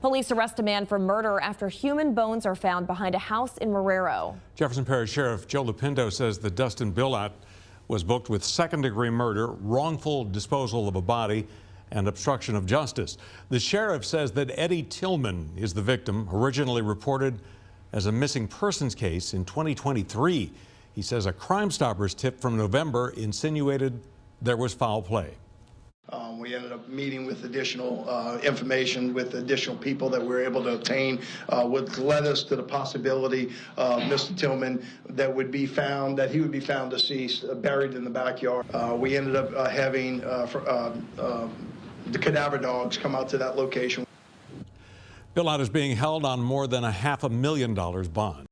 Police arrest a man for murder after human bones are found behind a house in Marrero. Jefferson Parish Sheriff Joe Lupinto says that Dustin Billat was booked with second-degree murder, wrongful disposal of a body, and obstruction of justice. The sheriff says that Eddie Tillman is the victim, originally reported as a missing persons case in 2023. He says a Crime Stoppers tip from November insinuated there was foul play. We ended up meeting with additional information with additional people that we were able to obtain, which led us to the possibility of Mr. Tillman that he would be found deceased, buried in the backyard. We ended up having the cadaver dogs come out to that location. Billat is being held on more than $500,000 bond.